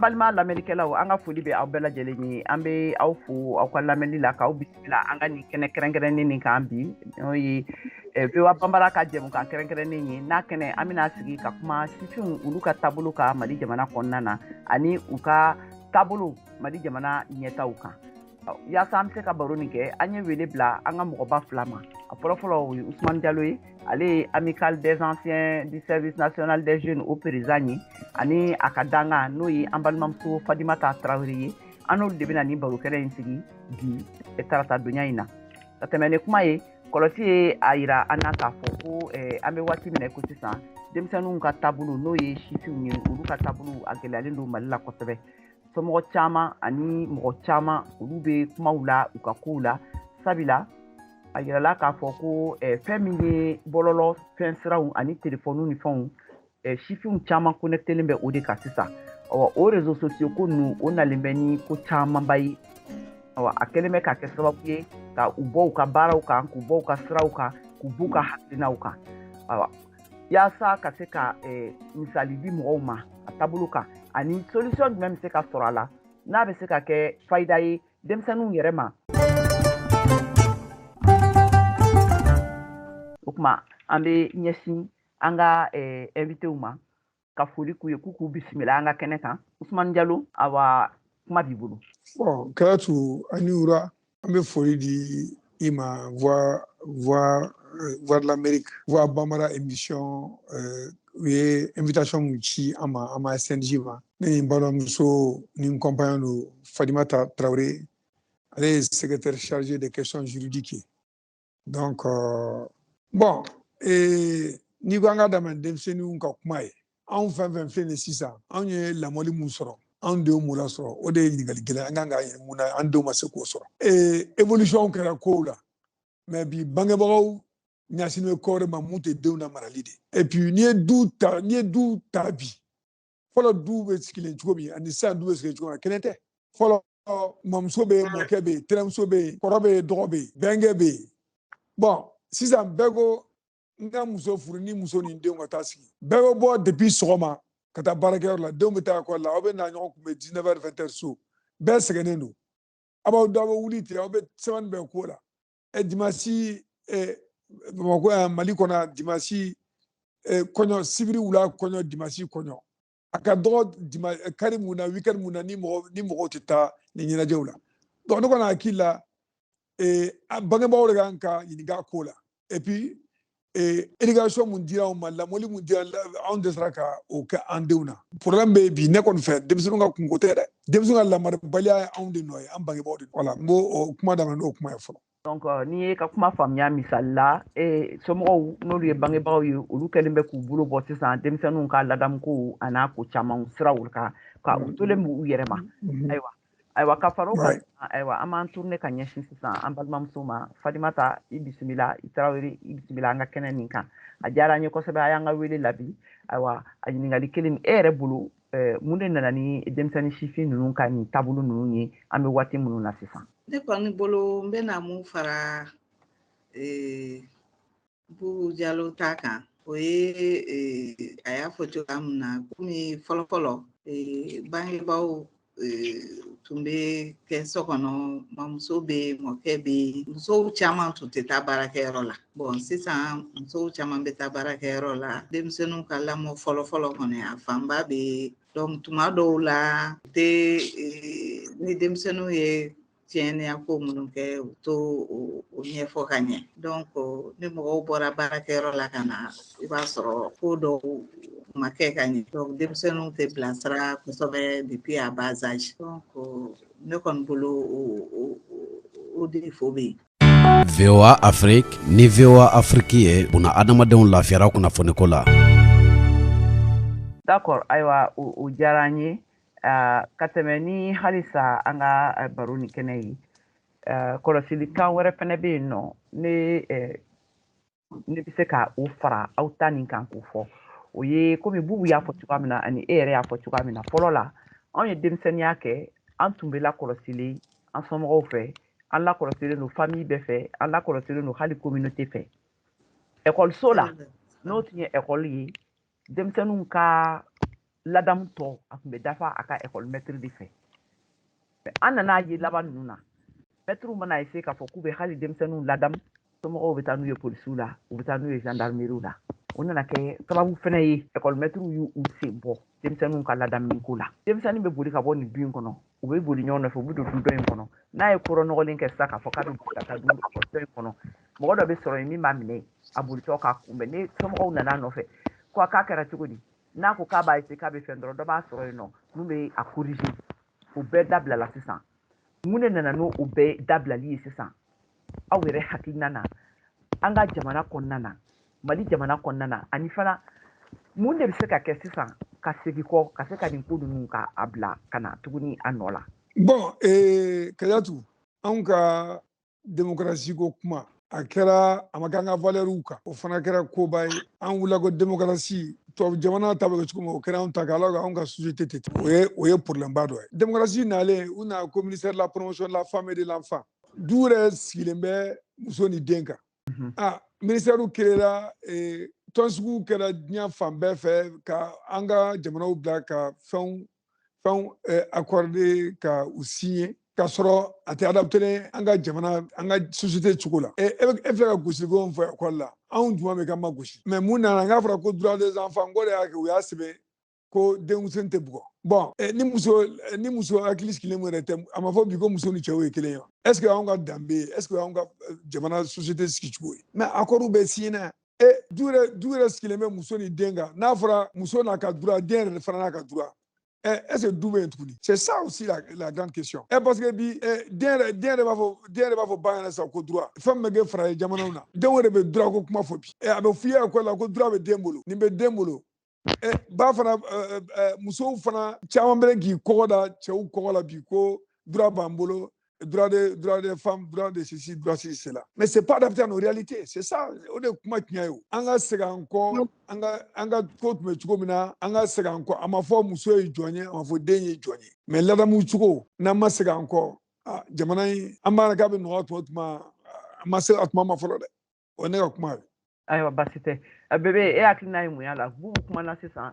balima lamɛnnikɛlaw an ka foli bɛ aw bɛɛ lajɛlen ye an bɛ aw fo aw ka lamɛnni la k'aw bisimila an ka nin kɛnɛ kɛrɛnkɛrɛnnen nin kan bi n'o ye VOA Banbara ka jɛmukan kɛrɛnkɛrɛnnen ye n'a kɛnɛ an bɛna sigi ka kuma sifinw olu ka taabolo kan Mali jamana kɔnɔna na ani u ka taabolo Mali jamana ɲɛtaw kan yaasa an bɛ se ka baro nin kɛ an ye wele bila an ka mɔgɔba fila ma a fɔlɔfɔlɔ o ye Ousmane Diallo ye ale ye Amicale des anciens du service national des jeunes au président ye ani a ka danga n'o ye an balimamuso Fadimata Tarawele ye an n'olu de bɛna nin barokɛla in sigi bi tarata donya in na ka tɛmɛ ni kuma ye kɔlɔsi ye a yira an na k'a fɔ ko an bɛ waati min na ko sisan denmisɛnninw ka taabolo n'o ye sifinw ye olu ka taabolo a gɛlɛyalen don Mali la kosɛbɛ somɔgɔ caman ani mɔgɔ caman olu bɛ kumaw la u ka kow la sabila a yirala k'a fɔ ko fɛn min ye bɔlɔlɔ fɛn siraw ani telefɔniw ni fɛnw sifinw caman connectelen bɛ o de kan sisan o réseaux sociaux ko ninnu o nalen bɛ ni ko camanba ye a kɛlen bɛ ka kɛ sababu ye ka u bɔ u ka baaraw kan k'u bɔ u ka siraw kan k'u b'u ka hakilinaw kan yaasa ka se ka misali di mɔgɔw ma a taabolo kan ani solution jumɛn bɛ se ka sɔrɔ a la n'a bɛ se ka kɛ fayida ye denmisɛnninw yɛrɛ ma o tuma an bɛ ɲɛsin an ka invitew ma ka foli k'u ye k'u bisimila an ka kɛnɛ kan Ousmane Diallo awa kuma b'i bolo. Bon Karatu ani Wura an bɛ foli di i ma voix de l'Amérique voix Banbara émission u ye invitation mun ci an ma SNJ ma ne ni n balimamuso ni n compagnon don Fadimata Tarawele ale ye secrétaire chargé des questions juridiques ye donc bon n'i ko an ka daminɛ denmisɛnninw ka kuma ye anw fɛn fɛn filɛ nin sisan anw ye lamɔli mun sɔrɔ anw denw m'o lasɔrɔ o de ye ɲininkali gɛlɛn an kan ka ɲini mun na an denw ma se k'o sɔrɔ évolution kɛra kow la mais bi bangebagaw ɲɛsinnen bɛ kɔɔri ma mun tɛ denw na marali de et puis n'i ye du ta bi fɔlɔ du bɛ sigilen cogo min ani sisan du bɛ sigilen cogo min kelen tɛ fɔlɔ mamuso bɛ yen mɔkɛ bɛ yen tɛnɛmuso bɛ yen kɔrɔ bɛ yen dɔgɔ bɛ yen bɛnkɛ bɛ yen bon sisan bɛɛ ko n ka muso furu ni muso ni denw ka taa sigi bɛɛ bɛ bɔ depuis sɔgɔma ka taa baarakɛyɔrɔ la denw bɛ taa ekɔli la aw bɛ na ɲɔgɔn kunbɛn 19h 20h so bɛɛ sɛgɛnnen don aw b'aw wuli ten aw bɛ semaine bɛɛ k'o la dimanche Bamakɔ yan Mali kɔnɔ dimanche kɔɲɔ sibiri wula kɔɲɔ dimanche kɔɲɔ a ka dɔgɔ kari mun na weekend mun na ni mɔgɔw tɛ taa ni ɲɛnajɛw la donc ne kɔni hakili la bangebaaw de kan ka ɲininka ko la et puis éducation mun dira anw ma lamɔli mun dira anw dɛsɛra ka o kɛ an denw na problème bɛ bi ne kɔni fɛ denmisɛnninw ka kunko tɛ dɛ denmisɛnninw ka lamaribaliya ye anw de nɔ ye an bangebaaw de voilà n b'o kuma daminɛ n'o kuma ye fɔlɔ. Donc n'i ye ka kuma faamuya misali la somɔgɔw n'olu ye bangebagaw ye olu kɛlen bɛ k'u bolo bɔ sisan denmisɛnninw ka ladamukow a n'a ko camanw siraw kan ka u tolen b'u yɛrɛ ma ayiwa ka fara o kan ayiwa an b'an tourner ka ɲɛsin sisan an balimamuso ma Fadimata i bisimila i Tarawele i bisimila an ka kɛnɛ nin kan a diyara an ye kosɛbɛ a y'an ka wele labi ayiwa a ɲininkali kelen e yɛrɛ bolo mun de nana ni denmisɛnnin sifin ninnu ka nin taabolo ninnu ye an bɛ waati minnu na sisan. Ne kɔni bolo n bɛna mun fara Bubu Jalo ta kan o ye a y'a fɔ cogoya min na komi fɔlɔfɔlɔ bangebaaw tun bɛ kɛ so kɔnɔ mamuso bɛ mɔkɛ bɛ musow caman tun tɛ taa baarakɛyɔrɔ la bon sisan musow caman bɛ taa baarakɛyɔrɔ la denmisɛnninw ka lamɔ fɔlɔfɔlɔ kɔni a fanba bɛ donc tuma dɔw la ni denmisɛnninw ye tiɲɛniya ko minnu kɛ u to o ɲɛfɔ ka ɲɛ donc ni mɔgɔw bɔra baarakɛyɔrɔ la ka na i b'a sɔrɔ ko dɔw ma kɛ ka ɲɛ donc denmisɛnninw tɛ bilasira kosɛbɛ depuis à bas âge donc ne kɔni bolo o défaut bɛ yen. VOA Afrique ni VOA Afrique ye buna adamadenw lafiyara kunnafoniko la. D'accord ayiwa o diyara an ye ka tɛmɛ ni halisa an ka baro ni kɛnɛ ye kɔlɔsilikan wɛrɛ fɛnɛ bɛ yen nɔ ne bɛ se ka o fara aw ta nin kan k'o fɔ o ye komi Bubu y'a fɔ cogoya min na ani e yɛrɛ y'a fɔ cogoya min na fɔlɔ la anw ye denmisɛnninya kɛ an tun bɛ lakɔlɔsili an somɔgɔw fɛ an lakɔlɔsilen don famille bɛɛ fɛ an lakɔlɔsilen don hali communauté fɛ ekɔliso la n'o tun ye ekɔli ye denmisɛnninw ka ladamu tɔ a tun bɛ dafa a ka école maître de fɛ an nana ye laban ninnu na maître mana essayer k'a fɔ k'u bɛ hali denmisɛnninw ladamu somɔgɔw bɛ taa n'u ye polisiw la u bɛ taa n'u ye gendarmerie la o nana kɛ sababu fɛnɛ ye école maître y'u sen bɔ denmisɛnninw ka ladamuniko la denmisɛnnin bɛ boli ka bɔ nin du in kɔnɔ u bɛ boli ɲɔgɔn nɔfɛ u bɛ don du dɔ in kɔnɔ n'a ye kɔrɔ nɔgɔlen kɛ sisan k'a fɔ k'a bɛ boli ka taa du dɔ in kɔnɔ mɔgɔ dɔ bɛ sɔrɔ yen min b'a minɛ a bolitɔ k'a kunbɛn ni somɔgɔw nana nɔfɛ ko k'a kɛra cogo di n'a ko k'a b'a essayer k'a bɛ fɛn dɔrɔn dɔ b'a sɔrɔ yen nɔ mun bɛ a corriger o bɛɛ dabila la sisan mun de nana n'o bɛɛ dabilali ye sisan aw yɛrɛ hakilina na an ka jamana kɔnɔna na Mali jamana kɔnɔna na ani fana mun de bɛ se ka kɛ sisan ka segin kɔ ka se ka nin ko ninnu ka a bila ka na tuguni a nɔ la. Bon Kayatu anw ka démocratie ko kuma a kɛra a ma k'an ka valeurs kan o fana kɛra koba ye an wulila ko démocratie tubabu jamana ta bɛ kɛ cogo min o kɛra anw ta kan alors anw ka société tɛ ten o ye problème ba dɔ ye démocratie nalen u na ko ministère de la promotion de la femme et de l'enfant du yɛrɛ sigilen bɛ muso ni den kan ministère créera tɔnsigiw kɛra diɲɛ fan bɛɛ fɛ ka an ka jamanaw bila ka fɛnw accordé ka u signé ka sɔrɔ a tɛ adapté an ka jamana an ka société cogo la e filɛ ka gosiliko min fɔ école la anw juma bɛ k'an ma gosi mais mun nana n'a fɔra ko droit des enfants ko de y'a kɛ u y'a sɛbɛn ko denmisɛnnin tɛ bugɔ bon ni muso hakili sigilen mun yɛrɛ tɛ a ma fɔ bi ko muso ni cɛw ye kelen ye est ce que anw ka danbe est ce que anw ka jamana société sigicogo ye mais accord bɛ signé du yɛrɛ sigilen bɛ muso ni den kan n'a fɔra muso n'a ka droit den yɛrɛ fana n'a ka droit est-ce que d'où vient tout? C'est ça aussi la grande question. Parce que den b'a fɔ ba ɲɛna sa ko droit fɛn min bɛ kɛ fara ye jamanaw na denw yɛrɛ bɛ droit ko kuma fɔ bi a bɛ f'i ye école la ko droit bɛ den bolo nin bɛ den bolo ba fana musow fana caman bɛ k'i kɔgɔ da cɛw kɔgɔ la bi ko droit b'an bolo droit des femmes, droit de ceci, droit de cela. Mais c'est pas adapté à nos réalités. C'est ça. On est kuma tiɲɛ ye. An ka segin encore an ka ko tun bɛ cogo min na an ka segin encore a ma fɔ muso ye jɔn ye a ma fɔ den ye jɔn ye. Mais ladamu cogo n'an ma segin encore jamana in an b'a k'a bɛ nɔgɔya tuma o tuma a ma se a tuma ma fɔlɔ dɛ. O ye ne ka kuma ye. Ayiwa basi tɛ bebe e hakilina ye mun y'a la bubu kumana sisan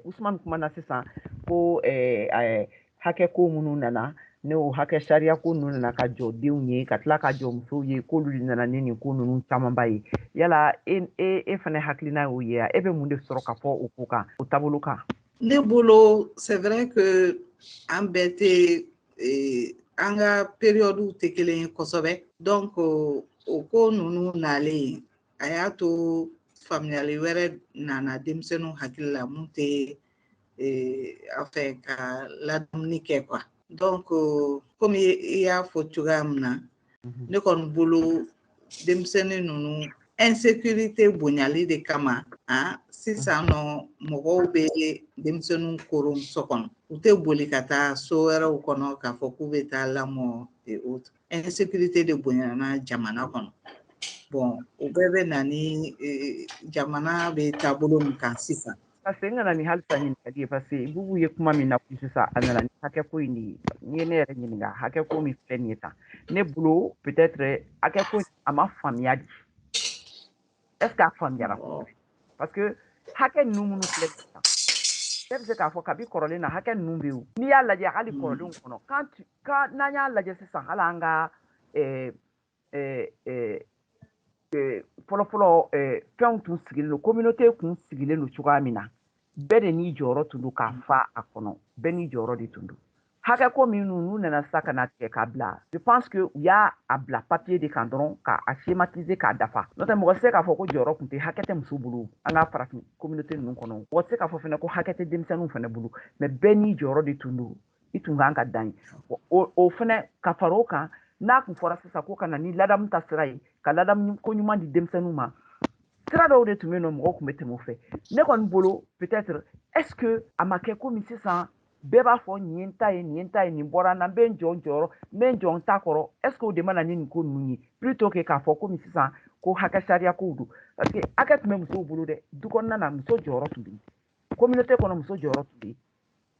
Usman kumana sisan ko hakɛ ko minnu nana ne o hakɛ sariya ko ninnu nana ka jɔ denw ye ka tila ka jɔ musow ye k'olu de nana ni nin ko ninnu camanba ye yala e fana hakilina y'o ye e bɛ mun de sɔrɔ ka fɔ o ko kan o taabolo kan. Ne bolo c'est vrai que an bɛɛ tɛ an ka période tɛ kelen ye kosɛbɛ donc o ko ninnu nalen a y'a to faamuyali wɛrɛ nana denmisɛnninw hakili la mun tɛ a fɛ ka ladamuni kɛ quoi. Donc comme i y'a fɔ cogoya min na ne kɔni bolo denmisɛnnin ninnu insécurité bonyali de kama sisan nɔ mɔgɔw bɛ denmisɛnninw koron so kɔnɔ u tɛ boli ka taa so wɛrɛw kɔnɔ k'a fɔ k'u bɛ taa lamɔ et autres insécurité de bonyana jamana kɔnɔ bon o bɛɛ bɛ na ni jamana bɛ taabolo min kan sisan. Parce que n kana ni halisa ɲininkali ye parce que bubu ye kuma min na kun sisan a nana ni hakɛko in de ye n'i ye ne yɛrɛ ɲininka hakɛko min filɛ nin ye tan ne bolo peut-être hakɛko a ma faamuya de est ce que a faamuyara parce que hakɛ ninnu minnu filɛ nin ye tan ne bɛ se k'a fɔ kabi kɔrɔlen na hakɛ ninnu bɛ yen n'i y'a lajɛ hali kɔrɔlenw kɔnɔ n'an y'a lajɛ sisan hali an ka fɔlɔfɔlɔ fɛnw tun sigilen don communauté kun sigilen don cogoya min na bɛɛ de n'i jɔyɔrɔ tun don k'a fa a kɔnɔ bɛɛ n'i jɔyɔrɔ de tun don hakɛko minnu n'u nana sa ka na tigɛ k'a bila je pense que u y'a bila papier de kan dɔrɔn k'a schématiser k'a dafa n'o tɛ mɔgɔ tɛ se k'a fɔ ko jɔyɔrɔ tun tɛ hakɛ tɛ muso bolo an ka farafin communauté ninnu kɔnɔ mɔgɔ tɛ se k'a fɔ fana ko hakɛ tɛ denmisɛnninw fana bolo mais bɛɛ n'i jɔyɔrɔ de tun don i tun kan ka dan ye o fana ka fara o kan n'a kun fɔra sisan ko ka na ni ladamu ta sira ye ka ladamu ko ɲuman di denmisɛnninw ma sira dɔw de tun bɛ yen nɔ mɔgɔw tun bɛ tɛmɛ o fɛ ne kɔni bolo peut-être est-ce que a ma kɛ komi sisan bɛɛ b'a fɔ nin ye n ta ye nin ye n ta ye nin bɔra n na n bɛ n jɔ n jɔyɔrɔ n bɛ n jɔ n ta kɔrɔ est-ce que o de ma na ni nin ko ninnu ye plutôt que k'a fɔ komi sisan ko hakɛ sariya kow don parce que hakɛ tun bɛ musow bolo dɛ du kɔnɔna na muso jɔyɔrɔ tun bɛ yen communauté kɔnɔ muso jɔyɔrɔ tun bɛ yen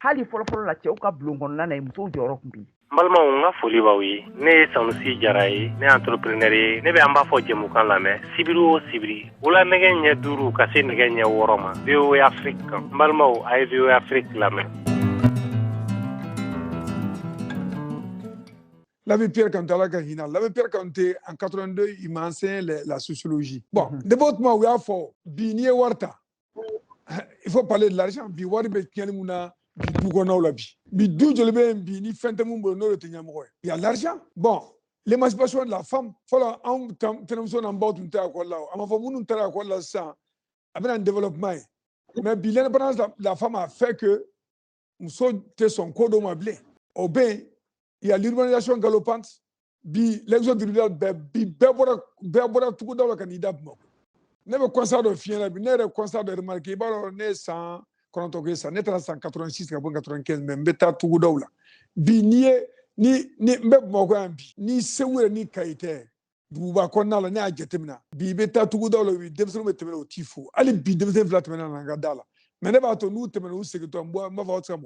hali fɔlɔfɔlɔ la cɛw ka bulon kɔnɔna na musow jɔyɔrɔ tun bɛ yen Mbalma nga foli bawi ne Sanusi Jaraye ne entrepreneur ne be amba fo jemu kan la me sibiru o sibiri wala nege nya duru ka se nege nya woroma VOA Afrique mbalma o ay VOA Afrique la me. L'abbé Pierre Cantala Kahina, l'abbé Pierre Canté en 82 il m'a enseigné la sociologie. Bon, d'abord moi we have for bini warta. Il faut parler de l'argent bi wari be kiani muna bi dugono la bi du jolbe bi ni fente mun bo no le tenya mo. Il y a l'argent. Bon, l'émancipation de la femme, voilà en tenons en bord d'une terre quoi là. Ama fo mun terre quoi là ça. Avec un développement. Mais bi l'indépendance la femme a fait que muso te son kodo mablé. Au ben il y a l'urbanisation galopante, l'exode rural, bébora tout dans le candidat. Ne me constate de fier, ne me constate de remarquer, ne sans quand on ça, ne 186, 95, même bêta tout dans là. Ni même mogambi, ni sewe ni kaite. Buba konna la ne a jetemina. Bêta tout dans le demsel metemena au tifo. Allez demsel flatmena nangadala. Mais ne va nous te mener où c'est que toi, moi, va votre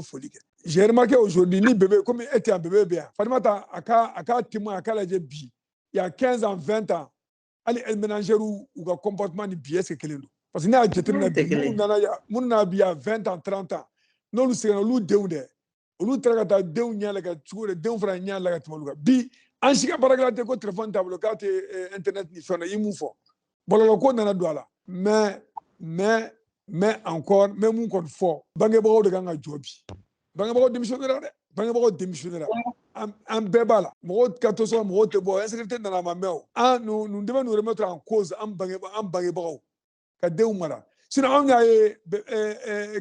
folie. J'ai remarqué aujourd'hui, ni bébé, comme il était un bébé bien. Fadimata, aka témoin, aka la bi. Il y a 15 ans, 20 ans, elle ménager ou un comportement de biais, c'est qu'elle est. Parce que n'a jeté mon nabi à 20 ans, 30 ans. Non, nous sommes nous deux. Nous travaillons deux nya la gâteau, deux frères nya la gâteau. Bi, en chica paragraphe de téléphone table, carte internet ni fait, il m'ouvre. Bon, le code n'a pas mais encore même mon compte fort bangebaro de ganga jobi bangebaro démissionnaire bangebaro démissionnaire en bebala mo 14 mo te bo insécurité dans la mameo nous devons nous remettre en cause en bangebaro ka deumara sinon on a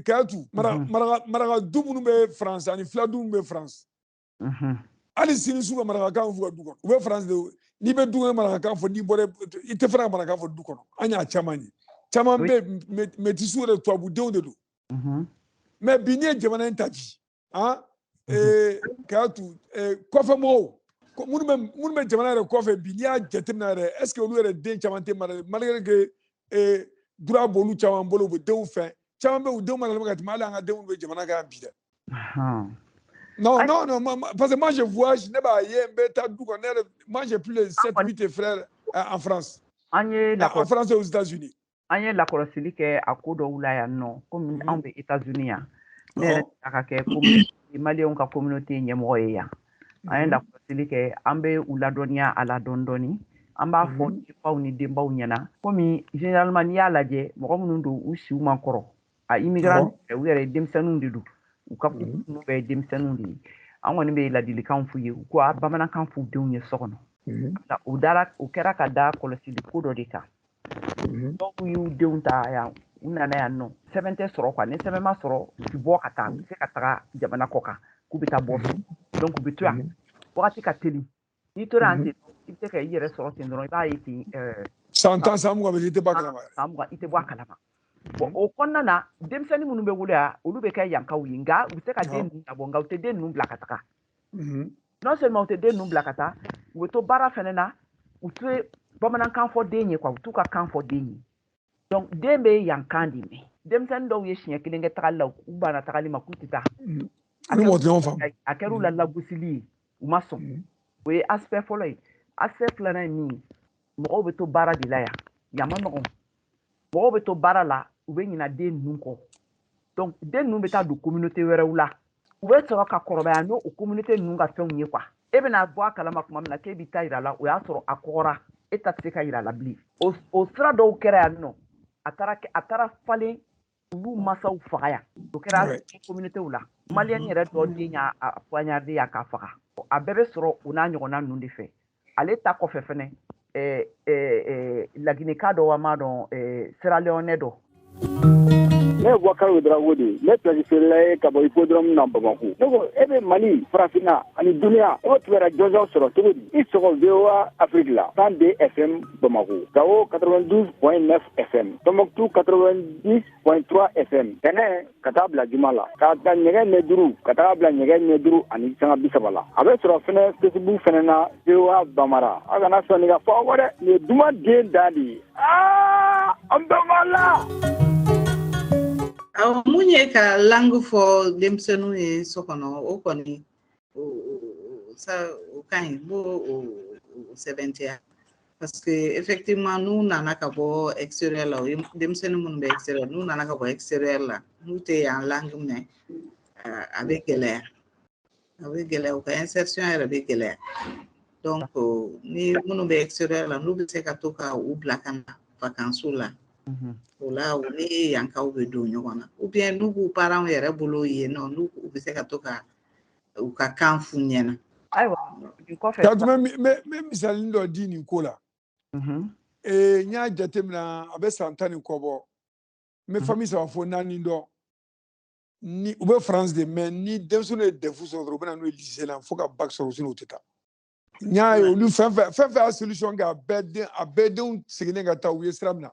katu mara double be France ani fladou be France ali sini suga mara kan fu du ko be France de ni be du mara kan fo ni bore ite fra mara kan fo du ko anya chamani Chaman be tissu de toi boudon de l'eau. Mais bini jamana intaji. Hein? Katu kofe mo. Mun me jamana re kofe bini a jetemna re. Est-ce que nous est den chamante malgré que droit bolu chaman bolo be de fin. Chaman be de malgré que mala nga de be jamana ga bida. Non, parce que moi je vois, je n'ai pas moi j'ai plus de 7-8 frères en France. En France et aux États-Unis. An ye lakɔlɔsili kɛ a ko dɔw la yan nɔ komi anw bɛ États-Unis yan ne yɛrɛ ta ka kɛ maliyɛnw ka communauté ɲɛmɔgɔ ye yan an ye lakɔlɔsili kɛ an bɛ u ladɔnniya a la dɔɔni dɔɔni an b'a fɔ faw ni denbaw ɲɛna komi généralement n'i y'a lajɛ mɔgɔ minnu don u siw man kɔrɔ a immigrant u yɛrɛ denmisɛnninw de don u ka kunnu bɛɛ ye denmisɛnninw de ye an kɔni bɛ ladilikan f'u ye u ko bamanankan f'u denw ye so kɔnɔ u kɛra ka da kɔlɔsili ko dɔ de kan dɔw y'u denw ta yan u nana yan nɔ sɛbɛn tɛ sɔrɔ quoi ni sɛbɛn ma sɔrɔ u bɛ bɔ ka taa u bɛ se ka taga jamana kɔ kan k'u bɛ taa bɔ donc u bɛ to yan wagati ka teli n'i tora yan ten i bɛ se ka i yɛrɛ sɔrɔ ten dɔrɔn i b'a ye ten san mugan i tɛ bɔ a kalama san mugan i tɛ bɔ a kalama bon o kɔnɔna na denmisɛnnin minnu bɛ wolo yan olu bɛ kɛ yankaw ye nka u bɛ se ka den ninnu labɔ nka u tɛ den ninnu bila ka taga non seulement u tɛ den ninnu bila ka taa u bɛ to baara fɛnɛ na u tɛ bamanankan fɔ den ye quoi u t'u ka kan fɔ den ye donc den bɛ yankan de mɛn denmisɛnnin dɔw ye siɲɛ kelen kɛ tagali la u banna tagali ma k'u tɛ taa a kɛra u la lagosili ye u ma sɔn o ye aspect fɔlɔ ye aspect filanan ye min ye mɔgɔw bɛ to baara de la yan ma nɔgɔn mɔgɔw bɛ to baara la u bɛ ɲina den ninnu kɔ donc den ninnu bɛ taa don communauté wɛrɛw la u bɛ sɔrɔ ka kɔrɔbaya n'o communauté ninnu ka fɛnw ye quoi e bɛna bɔ a kalama tuma min na k'e bɛ taa yira la o y'a sɔrɔ a kɔgɔra e ta tɛ se ka yira la bilen o sira dɔw kɛra yan nɔ a taara falen olu masaw faga yan o kɛra communautéw la maliyɛn yɛrɛ dɔ den y'a poignardé yan k'a faga a bɛɛ bɛ sɔrɔ o n'a ɲɔgɔnna ninnu de fɛ ale ta kɔfɛ fɛnɛ lagineka dɔ wa m'a dɔn Sierra Leone dɔ ne ye Boubacar Ouedraogo ne place feerela ye ka bɔ hippodrome na Bamako ne ko e bɛ Mali farafinna ani duniya e tun bɛ jɔnjɔn sɔrɔ cogo di i sɔgɔ VOA Afrique la 102 FM Bamako Gao 92.9 FM Tombouctou 90.3 FM Benin ka taa bila Juma la ka taa ɲɛgɛn ɲɛ duuru ka taa bila ɲɛgɛn ɲɛ duuru ani sanga 30 la a bɛ sɔrɔ fɛnɛ Facebook fɛnɛ na VOA Bamara a kana sɔnni ka fɔ aw dɛ nin ye duman den da de ye an bɛɛ b'a la. Mun ye ka langue fɔ denmisɛnninw ye so kɔnɔ o kɔni ça quand il au 70 parce que effectivement nous nana ka bo extérieur là dem sen mun be extérieur nous nana ka bo extérieur là nous t'es en langue mais avec l'air ou insertion avec l'air donc ni mun be extérieur là nous be se ka to ka ou blakana vacances là là ou ni yanka ou be do nyona ou bien nous parents yere bolo ye non nous be se ka to ka ou ka kan funyena aiwa me misalin do dini ko la nya jatemna abe santani ko bo me famille ça fo nani do ni ube France de mais ni demsone de fu so ro bana no lycée là faut ka bac so sino teta nya yo lu fa solution ga bedon sigine ga ta wi stramna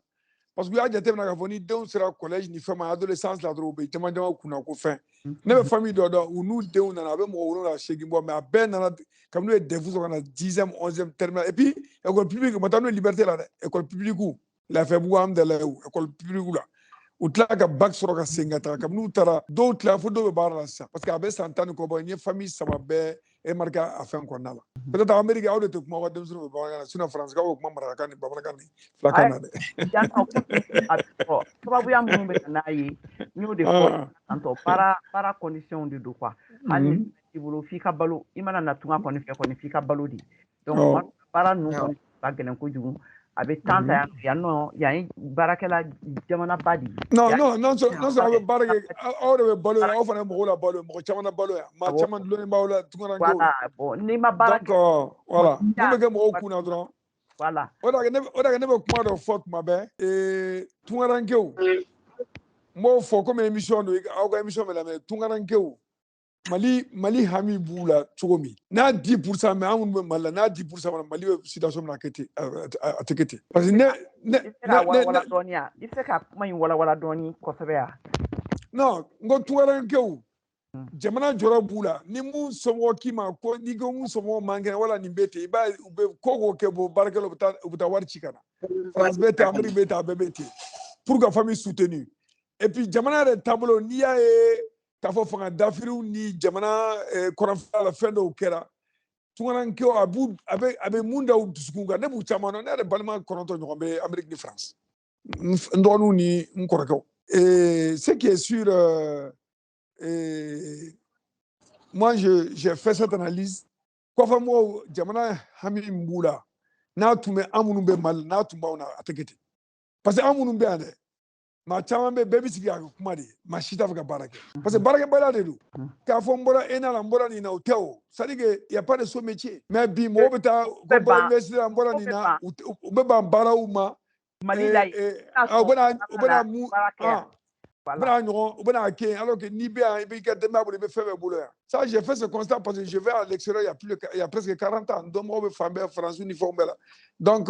parce que ya jatemna ga foni don sera collège ni femme adolescence la dro be tama kuna ko fin ne be famille do unu de on na be mo woro la shegi bo mais ben na comme nous de fu so na 10e 11e terminale et puis école publique matano liberté là école publique la fait bouam de la école publique là utla ka bac soro ka sengata kam nu tara do tla fo do be barala sa parce que abe santane ko bo ni famille sama be e marka afin ko nala peut-être Amérique awde to kuma wadem suru be barala suna France ka ko kuma maraka ni babala ni flakana de jan ko atro sababu ya mun be na yi ni de ko anto para condition de do quoi ani ibulu fika balo imana na tunga ko ni fika balo di donc para nu ko ba gelen ko jugu abe tanta ya no ya barakela jamana badi non so abe barake awde be balo ya ofana mo la balo mo chamana balo ya ma chaman lo ni bawla tungana go voilà bon ni ma barake donc voilà mo be mo kuna dron voilà oda ga ne be kuma do fok mabe tungana ngeu mo fo comme émission do awga émission me la me tungana ngeu Mali hami bula chogomi na 10% mais amun be mala na 10% Mali situation na kete atekete parce que wala donia ife ka mai wala doni ko sebea non ngo tuwaran kew jamana jora bula ni mu somo kima ko ni go mu somo mangena wala ni bete ba ube kogo kebo barkelo buta war chikana France bete Amérique bete bete pour que famille soutenue et puis jamana de tableau ni ya ta fo fanga dafiru ni jamana korafa la fin do kera tungaran kew abe munda udsukunga ne bu chamano ne de balma koronto nyombe Amérique ni France ndonu ni nkorako ce qui est sûr moi j'ai fait cette analyse quoi fa mo jamana hami mbula na tume amunu be mal na tumba ona atekete parce que amunu be ande ma chama be baby sigi kuma de ma shita ka barake parce que barake bala de do ka fo mbora ena la mbora ni na hotel sadige y a pas de ce métier mais bi mo beta ko ba université mbora ni na be ba bara uma malila ubena mu voilà ubena ke alors que ni be be ka demba bo be faire boulot ça j'ai fait ce constat parce que je vais à l'extérieur il y a presque 40 ans donc moi be femme France uniforme là donc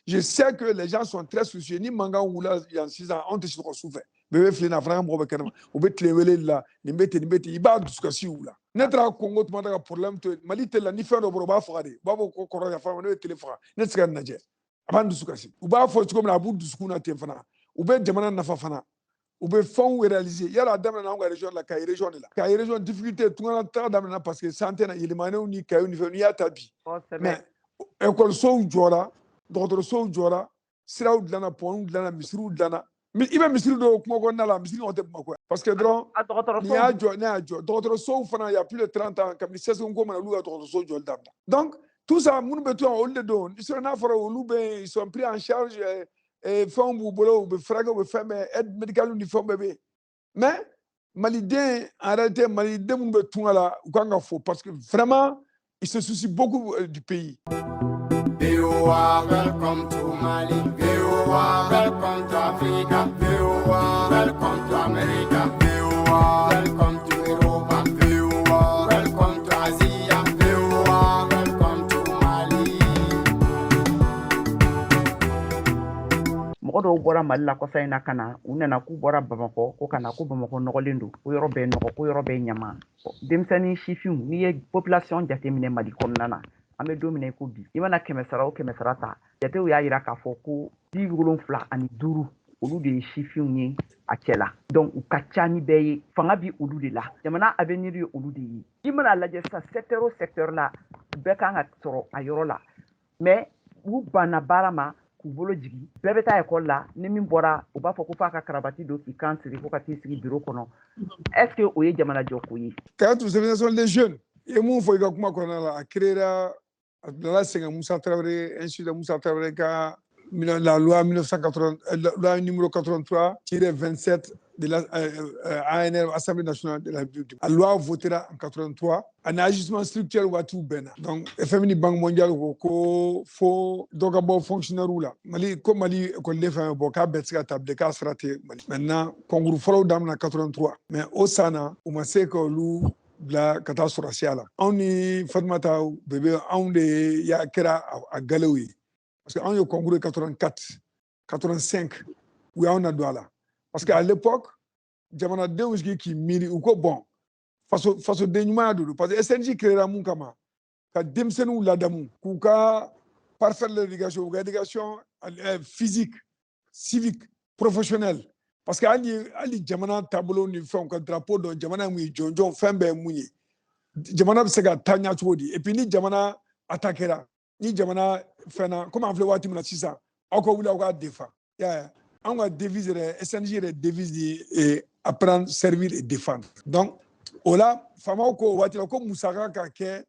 je sais que les gens sont très soucieux ni manga oula il y a 6 ans on te souffre be fle na frère mo be kanama o be tlewele la ni bete iba duskasi oula netra Congo to manda problème to Mali tel ni faire do ba fagade babo ko koro ya fama no téléphone net ska na je abandu sukasi uba fo ko na budu sukuna te fana ube jamana na fa fana ube fond réaliser yala damna na nga région la kay région la kay région difficulté tout na ta damna parce que santé na ilimane ni kay ni ya tabi mais école so jora docteur so jora siraw dana pon dana misru dana ibe misru do ko ko na la misru on te mako parce que dron ni a jo docteur so fana il y a plus de 30 ans comme 16 ko na lu docteur so jol damna donc tout ça, moun beto on le donne. Ils sont là pour ils sont pris en charge et font boulot, frag ou femme aide médicale uniforme bébé. Mais malidé en réalité malidé moun beto là ou quand faut parce que vraiment ils se soucient beaucoup du pays. Welcome to Mali. Welcome to Africa. Welcome to America. Welcome to Europe. Welcome to Asia. Modo bora Mali ko sayna kana unena ku bora Bamako ko kana ku Bamako nogolendu ko yoro be no ko yoro be nyama demsani shifiu ni ye population jatemine Mali konnana ame domine ko bi imana kemesara o kemesara ta jate u ya yira ka fo ko 10,7 ani duru olu de ye sifinw ye a cɛ la donc u ka ca ni bɛɛ ye fanga bi olu de la jamana avenir ye olu de ye i mana lajɛ sisan secteur o secteur la bɛɛ kan ka sɔrɔ a yɔrɔ la mais u banna baara ma k'u bolo jigi bɛɛ bɛ taa école la ni min bɔra u b'a fɔ ko f'a ka karabati don k'i kan siri fo ka t'i sigi bureau kɔnɔ est ce que o ye jamana jɔ ko ye cadre civilisation des jeunes ye mun fɔ i ka kuma kɔnɔna la a créera a bilala sɛgɛn Musa Traoré institut Musa Traoré ka la loi 1980 loi numéro 83-27 de la ANR Assemblée nationale de la République. La loi votera en 83 un ajustement structurel waati bɛnna donc FMI ni Banque mondiale ko fo dɔ ka bɔ fonctionnaire la Mali ko Mali école fɛn bɔ k'a bɛɛ tɛ se ka ta bilen k'a sara tɛ Mali maintenant concours fɔlɔw daminɛ 83 mais o san na u ma se ka olu bila ka taa sɔrɔsiya la anw ni Fatumata bébé anw de y'a kɛra a galew ye parce que anw ye concours 84 85 u y'anw na don a la parce que à l'époque jamanadenw sigi k'i miiri u ko bon fasoden ɲumanya de don parce que SNJ créera mun kama ka denmisɛnninw ladamu k'u ka parfaire l'éducation u ka éducation physique civique professionnelle parce que hali jamana taabolo ni fɛnw ka drapeau dɔn jamana mun ye jɔnjɔn fɛn bɛɛ mun ye jamana bɛ se ka taa ɲɛ cogo di et puis ni jamana attaquera ni jamana fɛnna komi an filɛ waati min na sisan aw ka wuli aw k'a défend anw ka devise yɛrɛ SNJ yɛrɛ devise de apprendre servir et défendre donc o la faamaw ko o waati la ko musaka ka kɛ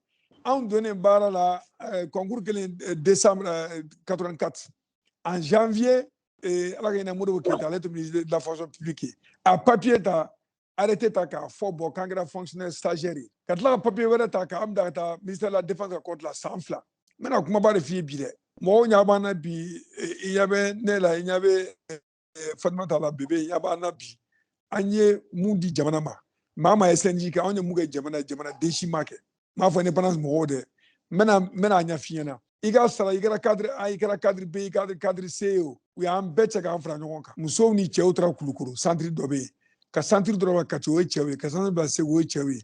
anw donnen baara la concours kelen décembre 84 en janvier ala ka ɲinɛ Modibo Keyita ale tun ministre de la fonction publique a papier ta arrêté ta k'a fɔ bɔn k'an kɛra fonctionnaire stagiaire ye ka tila ka papier wɛrɛ ta k'an bila ka taa ministère de la défense ka compte la san 2 n bɛna kumaba de f'i ye bi dɛ mɔgɔw ɲɛ b'an na bi i ɲɛ bɛ ne la i ɲɛ bɛ Fatumata la bébé i ɲɛ b'an na bi an ye mun di jamana ma maa ma ye SNJ kɛ anw ye mun kɛ jamanaden si ma kɛ n m'a fɔ indépendance mɔgɔw dɛ n bɛna a ɲɛ f'i ɲɛna i ka sara i kɛra cadre A i kɛra cadre B i kɛra cadre C o u y'an bɛɛ cɛ k'an fara ɲɔgɔn kan musow ni cɛw taara Kulukoro centre dɔ bɛ yen ka centre dɔ la Kati o ye cɛw ye ka centre bila Segu o ye cɛw ye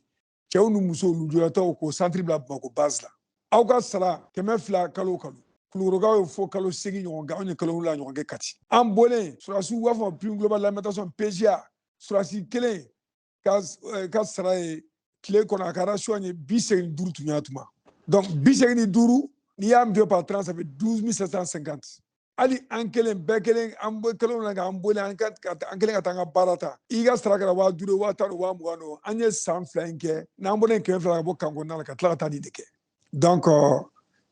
cɛw ni musow lujuratɔw k'o centre bila Bamakɔ base la aw ka sara 200 kalo o kalo Kulukorokaw ye fo kalo 8 ɲɔgɔn kɛ anw ye kalo 7 ɲɔgɔn kɛ Kati an bɔlen surasiw b'a fɔ prime global d'alimentation PGA surasi kelen ka sara ye tile kɔnɔ a ka ration ye 85 tun y'a tuma donc 85 n'i y'a multiplié par 30 ça fait 12 750 hali an kelen bɛɛ kelen an kelen na k'an boli an kelen ka taa an ka baara ta i ka sara kɛra 5000 5000 5020 an ye san 2 in kɛ n'an bɔlen 200 ka bɔ kan kɔnɔna la ka tila ka taa nin de kɛ donc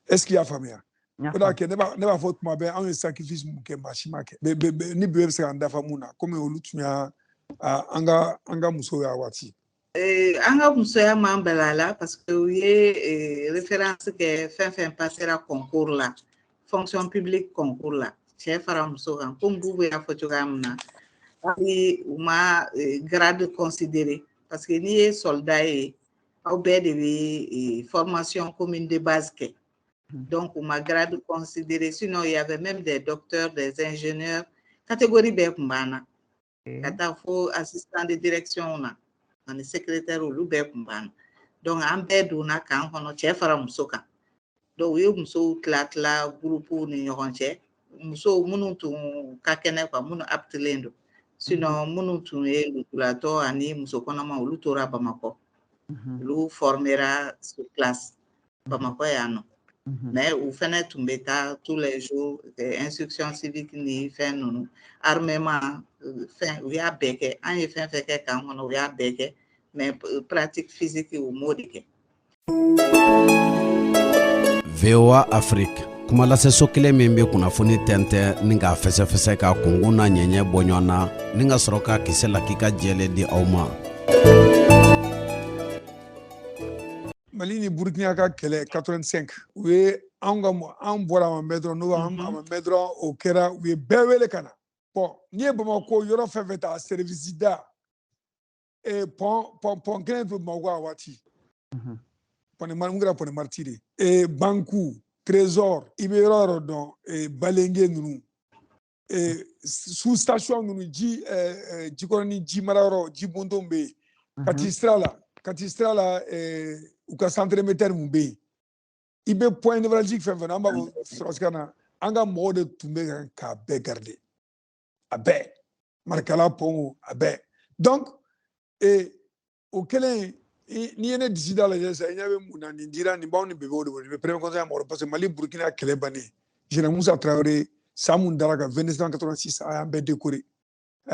est-ce qu'il y a faamuya o de y'a kɛ ne b'a fɔ tuma bɛɛ anw ye sacrifice mun kɛ maa si ma kɛ ni bɛɛ bɛ se k'an dafa mun na komi olu tun y'a an ka musow y'a waati an ka musoya m'an bala la parce que u ye référence kɛ fɛn fɛn passera concours la fonction publique concours la cɛ fara muso kan komi Bubu y'a fɔ cogoya min na hali u ma grade considéré parce que n'i ye soldat ye aw bɛɛ de bɛ formation commune de base kɛ donc u ma grade considéré sinon il y avait même des docteurs des ingénieurs catégorie bɛɛ tun b'an na ka taa fo assistant de direction na ani secrétaire olu bɛɛ tun b'an na donc an bɛɛ donna kan kɔnɔ cɛ fara muso kan donc u ye musow tila groupe ni ɲɔgɔn cɛ musow minnu tun ka kɛnɛ quoi minnu aptilen don sinon minnu tun ye lujuratɔ ani muso kɔnɔma olu tora Bamakɔ olu formera sur place Bamakɔ yan nɔ mais u fɛnɛ tun bɛ taa tous les jours instruction civique ni fɛn ninnu armement fɛn u y'a bɛɛ kɛ an ye fɛn fɛn kɛ kan kɔnɔ u y'a bɛɛ kɛ mais pratique physique u m'o de kɛ. VOA Afrique kuma laseso kelen min bɛ kunnafoni tɛntɛn ni k'a fɛsɛfɛsɛ ka kungun n'a ɲɛɲɛ bɔ ɲɔgɔn na ni ka sɔrɔ ka kisɛ la k'i ka jɛlen di aw ma. Mali ni Burkina ka kɛlɛ 85 u ye anw bɔra a ma mɛn dɔrɔn n'o an ma mɛn dɔrɔn o kɛra u ye bɛɛ wele ka na bon n'i ye Bamakɔ yɔrɔ fɛn fɛn ta service da pont kelen tun bɛ Bamakɔ a waati mun kɛra pont Martyr de banku trésor i bɛ yɔrɔ yɔrɔ dɔn balenge ninnu sous station ninnu jikɔrɔ ni ji mara yɔrɔ ji bɔntɔn bɛ yen Kati sira la u ka centre militaire mun bɛ yen i bɛ point névralgique fɛn fɛn na an b'a fɔ sɔrɔsikan na an ka mɔgɔw de tun bɛ k'a bɛɛ garder abe markala pongo abe donc au kelen ni yene disida la jesa nyabe muna ni dira ni bawo ni bebe o de premier conseil moro parce que Mali Burkina kele bani Général Moussa Traoré Samun Daraka 1986 a be décoré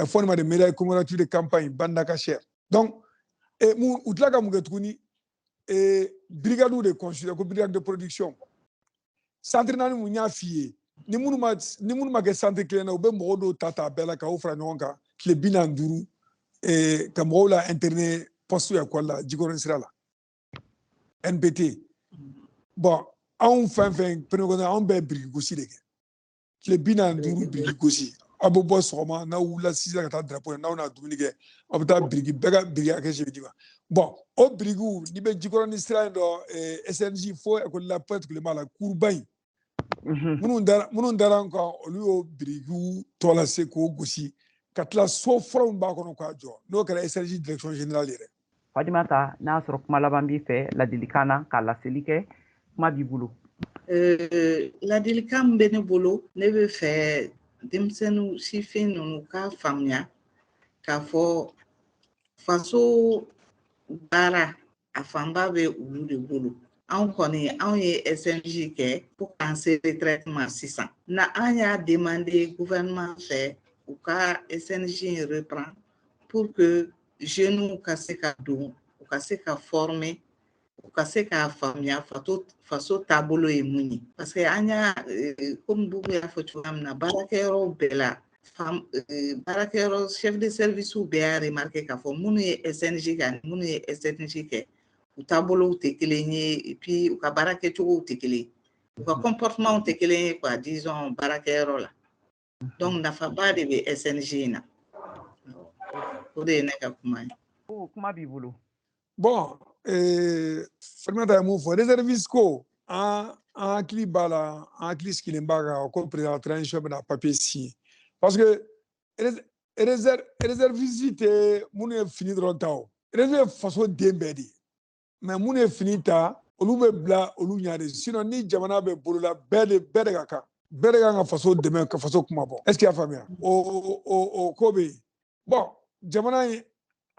forme de médaille commémorative de campagne bandaka cher donc mu utlaka mu getuni brigade de consul ko brigade de production centre nani mu nya fiye ni munu ma ke centre clé na be mo do tata bela ka ofra nyonka kle binanduru ka mo la internet poste ya kwala jikoron sirala NPT bon on fin premier on be brigade gosi de ke kle binanduru brigade gosi abo bo soma na wula 6 ka ta drapeau na ona dumuni ke obta brigade bega brigade ke je diwa bon o brigade ni be jikoron sirala do SNJ fo ko la particulièrement la courbain munun dara nko olu yo birigu tola se ko gosi katla so from ba kono kwa jo no kala SRG direction générale yere Fadimata n'a sɔrɔ kuma laban b'i fɛ ladilikan na ka laseli kɛ kuma b'i bolo ladilikan min bɛ ne bolo ne bɛ fɛ denmisɛnninw sifin ninnu k'a faamuya k'a fɔ faso baara a fanba bɛ olu de bolo anw kɔni anw ye SNJ kɛ pour k'an se retraite ma sisan na an y'a demandé gouvernement fɛ u ka SNJ reprend pour que jeunes ka se ka don u ka se ka former u ka se k'a faamuya faso taabolo ye mun ye parce que an y'a comme Bubu y'a fɔ cogoya min na baarakɛyɔrɔw bɛɛ la baarakɛyɔrɔ chef de service bɛɛ y'a remarqué k'a fɔ minnu ye SNJ kɛ ani minnu ye SNJ kɛ u taabolow tɛ kelen ye et puis u ka baara kɛcogow tɛ kelen ye u ka comportement tɛ kelen ye quoi disons baarakɛyɔrɔ la donc nafaba de bɛ SNJ in na o de ye ne ka kuma ye kuma b'i bolo bon Farimata mun fɔ réserviste ko an hakili b'a la an hakili sigilen b'a kan ko président transition bɛna papier signer parce que réserviste tɛ minnu ye fini dɔrɔn ta o réserve ye faso den bɛɛ de ye mais minnu ye fini ta olu bɛ bila olu ɲɛ de sinon ni jamana bɛ bolola bɛɛ de ka kan bɛɛ de kan ka faso dɛmɛ ka faso kuma bɔ est ce que y'a faamuya o ko bɛ yen bon jamana in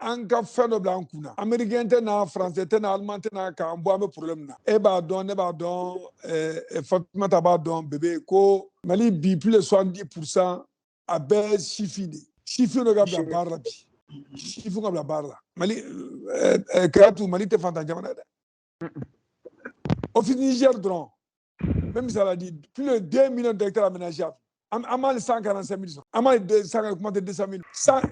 an ka fɛn dɔ bila an kunna américain tɛ na français tɛ na allemand tɛ na k'an bɔ an bɛ problème na e b'a dɔn ne b'a dɔn Fatumata b'a dɔn bébé ko Mali bi plus de 70% a bɛɛ sifin de sifin dɔ ka bila baara la bi sifin ka bila baara la Mali Kayatu Mali tɛ fantan jamana dɛ office Niger dɔrɔn même misala di plus de 2 millions d'hectares aménageables an b'a 145 000 an b'a 200 000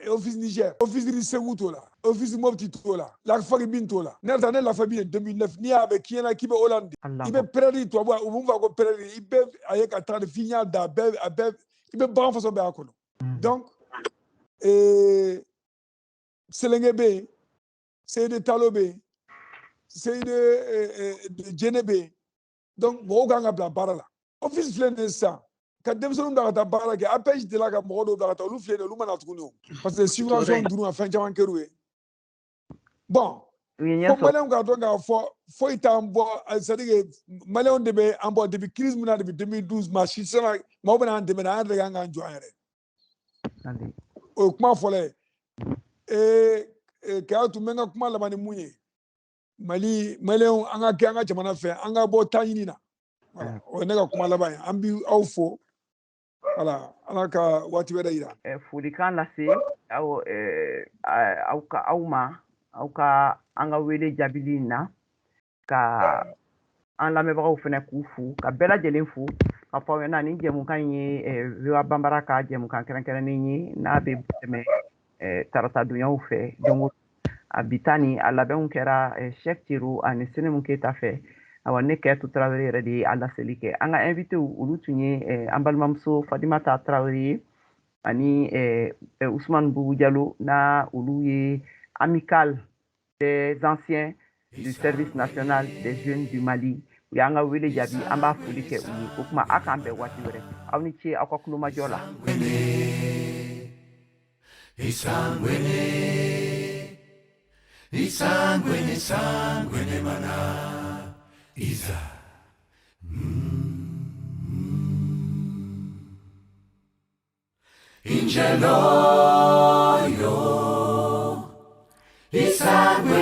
office Niger office Segu t'o la office Mopti t'o la Lafabi bin t'o la ne yɛrɛ ne Lafabi ye 2009 n'i y'a bɛ k'i ɲɛna k'i bɛ Hollande i bɛ pɛrɛdi tubabu u b'u fɔ ko pɛrɛdi i bɛ a ye ka taa de f'i y'a da a bɛɛ i bɛ bagan faso bɛɛ y'a kɔnɔ donc Selenge bɛ yen Seyide Talo bɛ yen Seyide Jene bɛ yen donc mɔgɔw kan ka bila baara la office filɛ nin ye sisan ka denmisɛnninw bila ka taa baara kɛ APEJ delila ka mɔgɔ dɔw bila ka taa olu filɛ nin ye olu mana tuguni o parce que subvention dun ka fɛn caman kɛr'u ye bon fo maliyɛnw k'a dɔn k'a fɔ foyi t'an bɔ c'est à dire que maliyɛnw de bɛ an bɔ depuis crise min na depuis 2012 maa si sera maaw bɛna an dɛmɛ an yɛrɛ de kan k'an jɔ an yɛrɛ o ye kuma fɔlɔ ye Kayatu n bɛ n ka kuma laban ni mun ye Mali maliyɛnw an ka kɛ an ka jamana fɛ an ka bɔ tan ɲini na voilà o ye ne ka kuma laban ye an bɛ aw fo voilà ala ka waati wɛrɛ yira folikan lase aw ma aw ka an ka wele jaabili na ka an lamɛnbagaw fana k'u fo ka bɛɛ lajɛlen fo ka fɔ aw ɲɛna ni jɛmukan ye VOA Banbara ka jɛmukan kɛrɛnkɛrɛnnen ye n'a bɛ tɛmɛ tarata donyaw fɛ donc a bi ta ni a labɛnw kɛra Cheick Thiero ani Senem Keyita fɛ awa ne Kayatu Tarawele yɛrɛ de ye a laseli kɛ an ka invité olu tun ye an balimamuso Fadimata Tarawele ye ani Ousmane Boubou Diallo na olu ye amicale des anciens du service national des jeunes du Mali u y'an ka wele jaabi an b'a foli kɛ u ye o kuma a k'an bɛn waati wɛrɛ aw ni ce aw ka kulomajɔ la Isanguene mana Isa Ingeloyo Lisangwe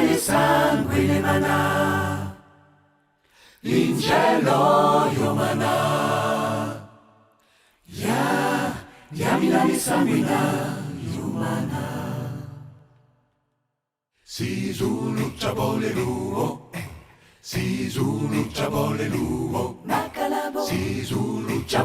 mana Ingeloyo mana Yamina lisangwina yumana Sizulu chabole luo Sizulu chabole luo Sizulu chabole